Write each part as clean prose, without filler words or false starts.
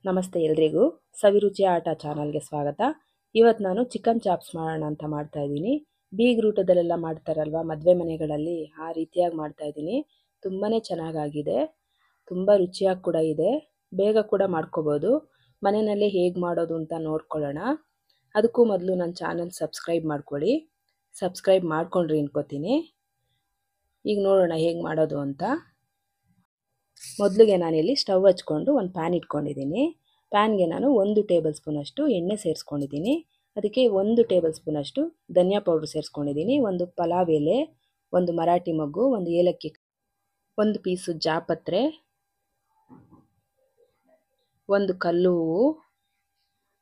ನಮಸ್ತೆ ಎಲ್ರಿಗೂ ಸವಿರುಚಿಯ ಆಟ ಚಾನಲ್ಗೆ ಸ್ವಾಗತ. ಇವತ್ತು ನಾನು ಚಿಕನ್ ಚಾಪ್ಸ್ ಮಾಡೋಣ ಅಂತ ಮಾಡ್ತಾ ಇದ್ದೀನಿ. ಬೀಗ್ರೂಟದಲ್ಲೆಲ್ಲ ಮಾಡ್ತಾರಲ್ವ ಮದುವೆ ಮನೆಗಳಲ್ಲಿ, ಆ ರೀತಿಯಾಗಿ ಮಾಡ್ತಾ ಇದ್ದೀನಿ. ತುಂಬಾ ಚೆನ್ನಾಗಾಗಿದೆ, ತುಂಬ ರುಚಿಯಾಗಿ ಕೂಡ ಇದೆ, ಬೇಗ ಕೂಡ ಮಾಡ್ಕೋಬೋದು. ಮನೆಯಲ್ಲೇ ಹೇಗೆ ಮಾಡೋದು ಅಂತ ನೋಡ್ಕೊಳ್ಳೋಣ. ಅದಕ್ಕೂ ಮೊದಲು ನನ್ನ ಚಾನಲ್ ಸಬ್ಸ್ಕ್ರೈಬ್ ಮಾಡ್ಕೊಳ್ಳಿ. ಸಬ್ಸ್ಕ್ರೈಬ್ ಮಾಡ್ಕೊಂಡ್ರಿ ಅನ್ಕೋತೀನಿ. ಈಗ ನೋಡೋಣ ಹೇಗೆ ಮಾಡೋದು ಅಂತ. ಮೊದಲಿಗೆ ನಾನಿಲ್ಲಿ ಸ್ಟವ್ ಹಚ್ಕೊಂಡು ಒಂದು ಪ್ಯಾನ್ ಇಟ್ಕೊಂಡಿದ್ದೀನಿ. ಪ್ಯಾನ್ಗೆ ನಾನು 1 ಟೇಬಲ್ ಸ್ಪೂನಷ್ಟು ಎಣ್ಣೆ ಸೇರಿಸ್ಕೊಂಡಿದ್ದೀನಿ. ಅದಕ್ಕೆ 1 ಟೇಬಲ್ ಸ್ಪೂನಷ್ಟು ಧನಿಯಾ ಪೌಡ್ರ್ ಸೇರಿಸ್ಕೊಂಡಿದ್ದೀನಿ. 1 ಪಲಾವ್ ಎಲೆ, 1 ಮರಾಠಿ ಮೊಗ್ಗು, 1 ಏಲಕ್ಕಿ, 1 ಪೀಸು ಜಾಪತ್ರೆ, 1 ಕಲ್ಲು ಹೂವು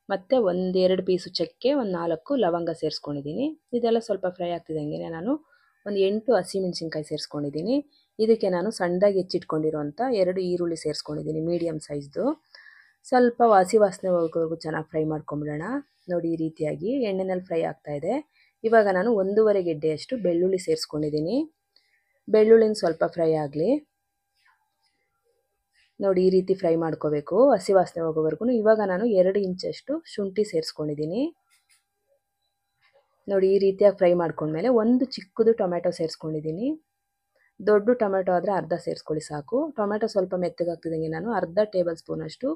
ಮತ್ತು 1-2 ಪೀಸು ಚಕ್ಕೆ, 4 ಲವಂಗ ಸೇರಿಸ್ಕೊಂಡಿದ್ದೀನಿ. ಇದೆಲ್ಲ ಸ್ವಲ್ಪ ಫ್ರೈ ಆಗ್ತಿದ್ದಂಗೆ ನಾನು 8 ಹಸಿಮೆಣಸಿನ್ಕಾಯಿ ಸೇರಿಸ್ಕೊಂಡಿದ್ದೀನಿ. ಇದಕ್ಕೆ ನಾನು ಸಣ್ಣದಾಗಿ ಹೆಚ್ಚಿಟ್ಕೊಂಡಿರೋಂಥ 2 ಈರುಳ್ಳಿ ಸೇರಿಸ್ಕೊಂಡಿದ್ದೀನಿ, ಮೀಡಿಯಮ್ ಸೈಜ್ದು. ಸ್ವಲ್ಪ ಹಸಿ ವಾಸನೆ ಹೋಗೋವರೆಗೂ ಚೆನ್ನಾಗಿ ಫ್ರೈ ಮಾಡ್ಕೊಂಬಿಡೋಣ. ನೋಡಿ, ಈ ರೀತಿಯಾಗಿ ಎಣ್ಣೆನಲ್ಲಿ ಫ್ರೈ ಆಗ್ತಾಯಿದೆ. ಇವಾಗ ನಾನು 1.5 ಗೆಡ್ಡೆಯಷ್ಟು ಬೆಳ್ಳುಳ್ಳಿ ಸೇರಿಸ್ಕೊಂಡಿದ್ದೀನಿ. ಬೆಳ್ಳುಳ್ಳಿನ ಸ್ವಲ್ಪ ಫ್ರೈ ಆಗಲಿ. ನೋಡಿ, ಈ ರೀತಿ ಫ್ರೈ ಮಾಡ್ಕೋಬೇಕು, ಹಸಿ ವಾಸನೆ ಹೋಗೋವರೆಗೂ. ಇವಾಗ ನಾನು 2 ಇಂಚಷ್ಟು ಶುಂಠಿ ಸೇರಿಸ್ಕೊಂಡಿದ್ದೀನಿ. ನೋಡಿ, ಈ ರೀತಿಯಾಗಿ ಫ್ರೈ ಮಾಡ್ಕೊಂಡ್ಮೇಲೆ 1 ಚಿಕ್ಕದು ಟೊಮೆಟೊ ಸೇರಿಸ್ಕೊಂಡಿದ್ದೀನಿ. ದೊಡ್ಡ ಟೊಮೆಟೊ ಆದರೆ ಅರ್ಧ ಸೇರಿಸ್ಕೊಳ್ಳಿ ಸಾಕು. ಟೊಮೆಟೊ ಸ್ವಲ್ಪ ಮೆತ್ತಗಾಗ್ತಿದ್ದಂಗೆ ನಾನು ಅರ್ಧ ಟೇಬಲ್ ಸ್ಪೂನಷ್ಟು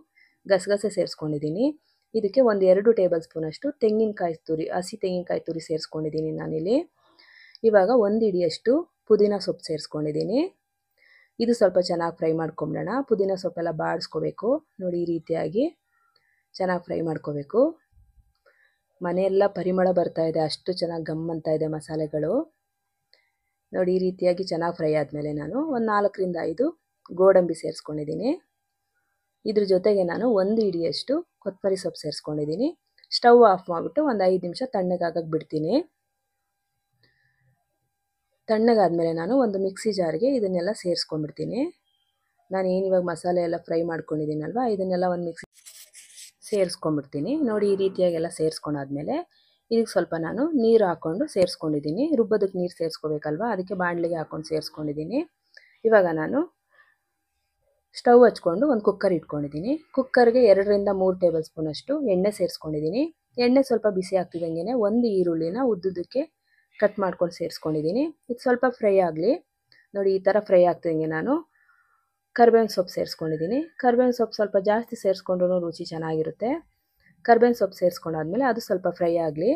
ಗಸಗಸೆ ಸೇರಿಸ್ಕೊಂಡಿದ್ದೀನಿ. ಇದಕ್ಕೆ 1-2 ಟೇಬಲ್ ಸ್ಪೂನಷ್ಟು ತೆಂಗಿನಕಾಯಿ ತುರಿ, ಹಸಿ ತೆಂಗಿನಕಾಯಿ ತುರಿ ಸೇರಿಸ್ಕೊಂಡಿದ್ದೀನಿ ನಾನಿಲ್ಲಿ. ಇವಾಗ 1 ಹಿಡಿಯಷ್ಟು ಪುದೀನ ಸೊಪ್ಪು ಸೇರಿಸ್ಕೊಂಡಿದ್ದೀನಿ. ಇದು ಸ್ವಲ್ಪ ಚೆನ್ನಾಗಿ ಫ್ರೈ ಮಾಡ್ಕೊಂಬಿಡೋಣ. ಪುದೀನ ಸೊಪ್ಪೆಲ್ಲ ಬಾಡಿಸ್ಕೋಬೇಕು. ನೋಡಿ, ಈ ರೀತಿಯಾಗಿ ಚೆನ್ನಾಗಿ ಫ್ರೈ ಮಾಡ್ಕೋಬೇಕು. ಮನೆಯೆಲ್ಲ ಪರಿಮಳ ಬರ್ತಾ ಇದೆ, ಅಷ್ಟು ಚೆನ್ನಾಗಿ ಗಮ್ ಅಂತ ಇದೆ ಮಸಾಲೆಗಳು. ನೋಡಿ, ಈ ರೀತಿಯಾಗಿ ಚೆನ್ನಾಗಿ ಫ್ರೈ ಆದಮೇಲೆ ನಾನು 4-5 ಗೋಡಂಬಿ ಸೇರಿಸ್ಕೊಂಡಿದ್ದೀನಿ. ಇದ್ರ ಜೊತೆಗೆ ನಾನು 1 ಹಿಡಿಯಷ್ಟು ಕೊತ್ತಂಬರಿ ಸೊಪ್ಪು ಸೇರಿಸ್ಕೊಂಡಿದ್ದೀನಿ. ಸ್ಟವ್ ಆಫ್ ಮಾಡಿಬಿಟ್ಟು 5 ನಿಮಿಷ ತಣ್ಣಗಾಗಕ್ಕೆ ಬಿಡ್ತೀನಿ. ತಣ್ಣಗಾದ್ಮೇಲೆ ನಾನು ಒಂದು ಮಿಕ್ಸಿ ಜಾರ್ಗೆ ಇದನ್ನೆಲ್ಲ ಸೇರಿಸ್ಕೊಂಡ್ಬಿಡ್ತೀನಿ. ನಾನು ಏನಿವಾಗ ಮಸಾಲೆ ಎಲ್ಲ ಫ್ರೈ ಮಾಡ್ಕೊಂಡಿದ್ದೀನಲ್ವ, ಇದನ್ನೆಲ್ಲ ಒಂದು ಮಿಕ್ಸಿ ಸೇರಿಸ್ಕೊಂಡ್ಬಿಡ್ತೀನಿ. ನೋಡಿ, ಈ ರೀತಿಯಾಗೆಲ್ಲ ಸೇರಿಸ್ಕೊಂಡಾದ್ಮೇಲೆ ಇದಕ್ಕೆ ಸ್ವಲ್ಪ ನಾನು ನೀರು ಹಾಕ್ಕೊಂಡು ಸೇರಿಸ್ಕೊಂಡಿದ್ದೀನಿ. ರುಬ್ಬೋದಕ್ಕೆ ನೀರು ಸೇರಿಸ್ಕೋಬೇಕಲ್ವ, ಅದಕ್ಕೆ ಬಾಣಲಿಗೆ ಹಾಕ್ಕೊಂಡು ಸೇರಿಸ್ಕೊಂಡಿದ್ದೀನಿ. ಇವಾಗ ನಾನು ಸ್ಟವ್ ಹಚ್ಕೊಂಡು ಒಂದು ಕುಕ್ಕರ್ ಇಟ್ಕೊಂಡಿದ್ದೀನಿ. ಕುಕ್ಕರ್ಗೆ 2-3 ಟೇಬಲ್ ಸ್ಪೂನಷ್ಟು ಎಣ್ಣೆ ಸೇರಿಸ್ಕೊಂಡಿದ್ದೀನಿ. ಎಣ್ಣೆ ಸ್ವಲ್ಪ ಬಿಸಿ ಆಗ್ತಿದ್ದಂಗೆ 1 ಈರುಳ್ಳಿನ ಉದ್ದುದಕ್ಕೆ ಕಟ್ ಮಾಡ್ಕೊಂಡು ಸೇರಿಸ್ಕೊಂಡಿದ್ದೀನಿ. ಇದು ಸ್ವಲ್ಪ ಫ್ರೈ ಆಗಲಿ. ನೋಡಿ, ಈ ಥರ ಫ್ರೈ ಆಗ್ತಿದ್ದಂಗೆ ನಾನು ಕರ್ಬೇವಿನ ಸೊಪ್ಪು ಸೇರಿಸ್ಕೊಂಡಿದ್ದೀನಿ. ಕರ್ಬೇವಿನ ಸೊಪ್ಪು ಸ್ವಲ್ಪ ಜಾಸ್ತಿ ಸೇರಿಸ್ಕೊಂಡ್ರೂ ರುಚಿ ಚೆನ್ನಾಗಿರುತ್ತೆ. ಕರ್ಬೇವಿನ ಸೊಪ್ಪು ಸೇರಿಸ್ಕೊಂಡಾದ್ಮೇಲೆ ಅದು ಸ್ವಲ್ಪ ಫ್ರೈ ಆಗಲಿ.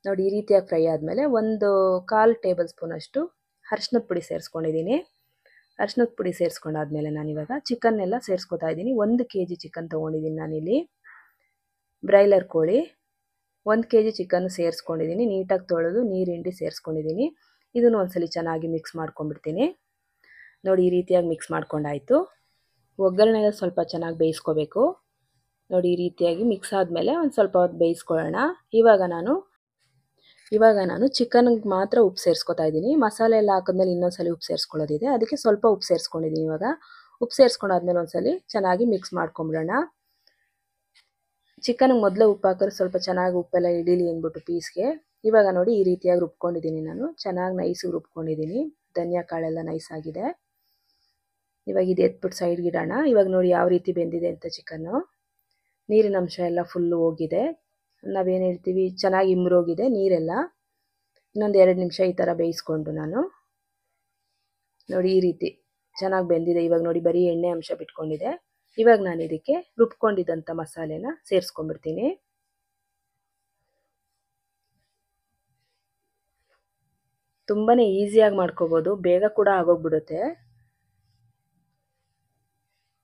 ನೋಡಿ, ಈ ರೀತಿಯಾಗಿ ಫ್ರೈ ಆದಮೇಲೆ 1/4 ಟೇಬಲ್ ಸ್ಪೂನಷ್ಟು ಅರಿಶಿನದ ಪುಡಿ ಸೇರಿಸ್ಕೊಂಡಿದ್ದೀನಿ. ಅರಿಶಿನದ ಪುಡಿ ಸೇರಿಸ್ಕೊಂಡಾದ್ಮೇಲೆ ನಾನಿವಾಗ ಚಿಕನ್ನೆಲ್ಲ ಸೇರಿಸ್ಕೊತಾ ಇದ್ದೀನಿ. 1 kg ಚಿಕನ್ ತೊಗೊಂಡಿದ್ದೀನಿ ನಾನಿಲ್ಲಿ, ಬ್ರಾಯ್ಲರ್ ಕೋಳಿ. 1 kg ಚಿಕನ್ ಸೇರಿಸ್ಕೊಂಡಿದ್ದೀನಿ. ನೀಟಾಗಿ ತೊಳೆದು ನೀರು ಹಿಂಡಿ ಸೇರಿಸ್ಕೊಂಡಿದ್ದೀನಿ. ಇದನ್ನು ಒಂದ್ಸಲಿ ಚೆನ್ನಾಗಿ ಮಿಕ್ಸ್ ಮಾಡ್ಕೊಂಡ್ಬಿಡ್ತೀನಿ. ನೋಡಿ, ಈ ರೀತಿಯಾಗಿ ಮಿಕ್ಸ್ ಮಾಡ್ಕೊಂಡಾಯಿತು. ಒಗ್ಗರಣೆಗೆ ಸ್ವಲ್ಪ ಚೆನ್ನಾಗಿ ಬೇಯಿಸ್ಕೋಬೇಕು. ನೋಡಿ, ಈ ರೀತಿಯಾಗಿ ಮಿಕ್ಸ್ ಆದಮೇಲೆ ಒಂದು ಸ್ವಲ್ಪ ಹೊತ್ತು ಬೇಯಿಸ್ಕೊಳ್ಳೋಣ. ಇವಾಗ ನಾನು ಚಿಕನ್ಗೆ ಮಾತ್ರ ಉಪ್ಪು ಸೇರಿಸ್ಕೊತಾ ಇದ್ದೀನಿ. ಮಸಾಲೆ ಎಲ್ಲ ಹಾಕಿದ್ಮೇಲೆ ಇನ್ನೊಂದ್ಸಲಿ ಉಪ್ಪು ಸೇರಿಸ್ಕೊಳ್ಳೋದಿದೆ, ಅದಕ್ಕೆ ಸ್ವಲ್ಪ ಉಪ್ಪು ಸೇರಿಸ್ಕೊಂಡಿದ್ದೀನಿ. ಇವಾಗ ಉಪ್ಪು ಸೇರಿಸ್ಕೊಂಡಾದ್ಮೇಲೆ ಒಂದ್ಸಲಿ ಚೆನ್ನಾಗಿ ಮಿಕ್ಸ್ ಮಾಡ್ಕೊಂಬಿಡೋಣ. ಚಿಕನ್ಗೆ ಮೊದಲೇ ಉಪ್ಪು ಹಾಕಿದ್ರೆ ಸ್ವಲ್ಪ ಚೆನ್ನಾಗಿ ಉಪ್ಪೆಲ್ಲ ಹಿಡೀಲಿ ಅಂದ್ಬಿಟ್ಟು ಪೀಸ್ಗೆ. ಇವಾಗ ನೋಡಿ, ಈ ರೀತಿಯಾಗಿ ರುಬ್ಕೊಂಡಿದ್ದೀನಿ ನಾನು, ಚೆನ್ನಾಗಿ ನೈಸಿಗೆ ರುಬ್ಕೊಂಡಿದ್ದೀನಿ. ಧನಿಯಾ ಕಾಳೆಲ್ಲ ನೈಸ್ ಆಗಿದೆ. ಇವಾಗ ಇದು ಎತ್ಬಿಟ್ಟು ಸೈಡ್ಗೆ ಇಡೋಣ. ಇವಾಗ ನೋಡಿ ಯಾವ ರೀತಿ ಬೆಂದಿದೆ ಅಂತ ಚಿಕನ್ನು. ನೀರಿನ ಅಂಶ ಎಲ್ಲ ಫುಲ್ಲು ಹೋಗಿದೆ. ನಾವೇನು ಹೇಳ್ತೀವಿ, ಚೆನ್ನಾಗಿ ಇಮ್ರೋಗಿದೆ ನೀರೆಲ್ಲ. ಇನ್ನೊಂದು 2 ನಿಮಿಷ ಈ ಥರ ಬೇಯಿಸ್ಕೊಂಡು ನಾನು, ನೋಡಿ ಈ ರೀತಿ ಚೆನ್ನಾಗಿ ಬೆಂದಿದೆ. ಇವಾಗ ನೋಡಿ, ಬರೀ ಎಣ್ಣೆ ಅಂಶ ಬಿಟ್ಕೊಂಡಿದೆ. ಇವಾಗ ನಾನು ಇದಕ್ಕೆ ರುಬ್ಕೊಂಡಿದ್ದಂಥ ಮಸಾಲೆನ ಸೇರಿಸ್ಕೊಂಡ್ಬಿಡ್ತೀನಿ. ತುಂಬಾ ಈಸಿಯಾಗಿ ಮಾಡ್ಕೋಬೋದು, ಬೇಗ ಕೂಡ ಆಗೋಗ್ಬಿಡುತ್ತೆ.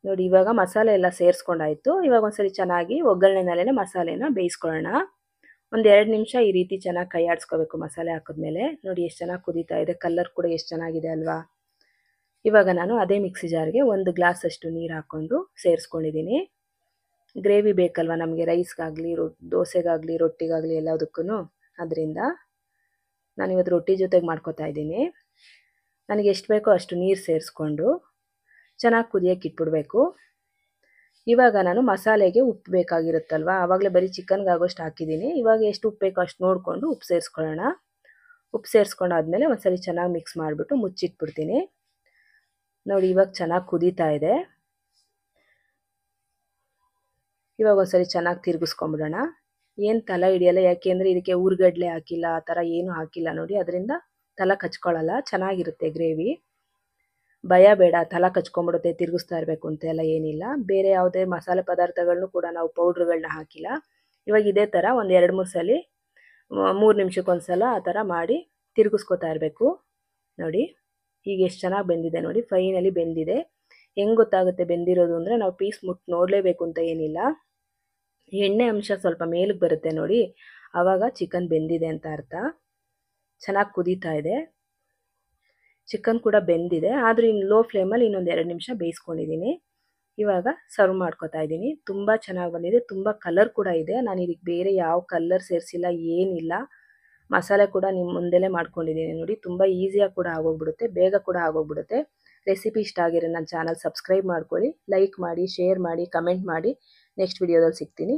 ನೋಡಿ, ಇವಾಗ ಮಸಾಲೆ ಎಲ್ಲ ಸೇರಿಸ್ಕೊಂಡಾಯಿತು. ಇವಾಗ ಒಂದ್ಸರಿ ಚೆನ್ನಾಗಿ ಒಗ್ಗರಣೆನಲ್ಲೇ ಮಸಾಲೆನ ಬೇಯಿಸ್ಕೊಳ್ಳೋಣ. 1-2 ನಿಮಿಷ ಈ ರೀತಿ ಚೆನ್ನಾಗಿ ಕೈ ಆಡಿಸ್ಕೋಬೇಕು ಮಸಾಲೆ ಹಾಕಿದ್ಮೇಲೆ. ನೋಡಿ, ಎಷ್ಟು ಚೆನ್ನಾಗಿ ಕುದೀತಾ ಇದೆ, ಕಲರ್ ಕೂಡ ಎಷ್ಟು ಚೆನ್ನಾಗಿದೆ ಅಲ್ವಾ. ಇವಾಗ ನಾನು ಅದೇ ಮಿಕ್ಸಿ ಜಾರ್ಗೆ 1 ಗ್ಲಾಸಷ್ಟು ನೀರು ಹಾಕ್ಕೊಂಡು ಸೇರಿಸ್ಕೊಂಡಿದ್ದೀನಿ. ಗ್ರೇವಿ ಬೇಕಲ್ವ ನಮಗೆ, ರೈಸ್ಗಾಗಲಿ, ದೋಸೆಗಾಗಲಿ, ರೊಟ್ಟಿಗಾಗಲಿ ಎಲ್ಲದಕ್ಕೂ. ಅದರಿಂದ ನಾನಿವತ್ತು ರೊಟ್ಟಿ ಜೊತೆಗೆ ಮಾಡ್ಕೊತಾ ಇದ್ದೀನಿ. ನನಗೆ ಎಷ್ಟು ಬೇಕೋ ಅಷ್ಟು ನೀರು ಸೇರಿಸ್ಕೊಂಡು ಚೆನ್ನಾಗಿ ಕುದಿಯೋಕ್ಕೆ ಇಟ್ಬಿಡಬೇಕು. ಇವಾಗ ನಾನು ಮಸಾಲೆಗೆ ಉಪ್ಪು ಬೇಕಾಗಿರುತ್ತಲ್ವ, ಆವಾಗಲೇ ಬರೀ ಚಿಕನ್ಗೆ ಆಗೋಷ್ಟು ಹಾಕಿದ್ದೀನಿ. ಇವಾಗ ಎಷ್ಟು ಉಪ್ಪು ಬೇಕೋ ಅಷ್ಟು ನೋಡಿಕೊಂಡು ಉಪ್ಪು ಸೇರಿಸ್ಕೊಳ್ಳೋಣ. ಉಪ್ಪು ಸೇರಿಸ್ಕೊಂಡಾದ್ಮೇಲೆ ಒಂದ್ಸಲಿ ಚೆನ್ನಾಗಿ ಮಿಕ್ಸ್ ಮಾಡಿಬಿಟ್ಟು ಮುಚ್ಚಿಟ್ಬಿಡ್ತೀನಿ. ನೋಡಿ, ಇವಾಗ ಚೆನ್ನಾಗಿ ಕುದೀತಾ ಇದೆ. ಇವಾಗ ಒಂದ್ಸರಿ ಚೆನ್ನಾಗಿ ತಿರುಗಿಸ್ಕೊಂಬಿಡೋಣ. ಏನು ತಲೆ ಹಿಡಿಯಲ್ಲ, ಯಾಕೆಂದರೆ ಇದಕ್ಕೆ ಉರ್ಗಡ್ಲೆ ಹಾಕಿಲ್ಲ, ಆ ಥರ ಏನೂ ಹಾಕಿಲ್ಲ ನೋಡಿ, ಅದರಿಂದ ತಲೆ ಕಚ್ಕೊಳ್ಳಲ್ಲ, ಚೆನ್ನಾಗಿರುತ್ತೆ ಗ್ರೇವಿ. ಭಯ ಬೇಡ, ತಲೆ ಕಚ್ಕೊಂಡ್ಬಿಡುತ್ತೆ ತಿರುಗಿಸ್ತಾ ಇರಬೇಕು ಅಂತೆಲ್ಲ ಏನಿಲ್ಲ. ಬೇರೆ ಯಾವುದೇ ಮಸಾಲೆ ಪದಾರ್ಥಗಳನ್ನೂ ಕೂಡ ನಾವು ಪೌಡ್ರುಗಳನ್ನ ಹಾಕಿಲ್ಲ. ಇವಾಗ ಇದೇ ಥರ ಒಂದು 2-3 ಸಲ 3 ನಿಮಿಷಕ್ಕೊಂದು ಸಲ ಆ ಥರ ಮಾಡಿ ತಿರುಗಿಸ್ಕೊತಾ ಇರಬೇಕು. ನೋಡಿ ಈಗ ಎಷ್ಟು ಚೆನ್ನಾಗಿ ಬೆಂದಿದೆ ನೋಡಿ, ಫೈನಲಿ ಬೆಂದಿದೆ. ಹೆಂಗೆ ಗೊತ್ತಾಗುತ್ತೆ ಬೆಂದಿರೋದು ಅಂದರೆ, ನಾವು ಪೀಸ್ ಮುಟ್ಟು ನೋಡಲೇಬೇಕು ಅಂತ ಏನಿಲ್ಲ. ಎಣ್ಣೆ ಅಂಶ ಸ್ವಲ್ಪ ಮೇಲಕ್ಕೆ ಬರುತ್ತೆ ನೋಡಿ, ಆವಾಗ ಚಿಕನ್ ಬೆಂದಿದೆ ಅಂತ ಅರ್ಥ. ಚೆನ್ನಾಗಿ ಕುದೀತಾ ಇದೆ, ಚಿಕನ್ ಕೂಡ ಬೆಂದಿದೆ. ಆದರೂ ಇನ್ನು ಲೋ ಫ್ಲೇಮಲ್ಲಿ ಇನ್ನೊಂದು 2 ನಿಮಿಷ ಬೇಯಿಸ್ಕೊಂಡಿದ್ದೀನಿ. ಇವಾಗ ಸರ್ವ್ ಮಾಡ್ಕೊತಾ ಇದ್ದೀನಿ. ತುಂಬ ಚೆನ್ನಾಗಿ ಬಂದಿದೆ, ತುಂಬ ಕಲರ್ ಕೂಡ ಇದೆ. ನಾನು ಇದಕ್ಕೆ ಬೇರೆ ಯಾವ ಕಲರ್ ಸೇರಿಸಿಲ್ಲ, ಏನಿಲ್ಲ. ಮಸಾಲೆ ಕೂಡ ನಿಮ್ಮ ಮುಂದೆಲೇ ಮಾಡ್ಕೊಂಡಿದ್ದೀನಿ ನೋಡಿ. ತುಂಬ ಈಸಿಯಾಗಿ ಕೂಡ ಆಗೋಗ್ಬಿಡುತ್ತೆ, ಬೇಗ ಕೂಡ ಆಗೋಗ್ಬಿಡುತ್ತೆ. ರೆಸಿಪಿ ಇಷ್ಟ ಆಗಿರೋ ನನ್ನ ಚಾನಲ್ ಸಬ್ಸ್ಕ್ರೈಬ್ ಮಾಡ್ಕೊಳ್ಳಿ, ಲೈಕ್ ಮಾಡಿ, ಶೇರ್ ಮಾಡಿ, ಕಮೆಂಟ್ ಮಾಡಿ. ನೆಕ್ಸ್ಟ್ ವಿಡಿಯೋದಲ್ಲಿ ಸಿಗ್ತೀನಿ.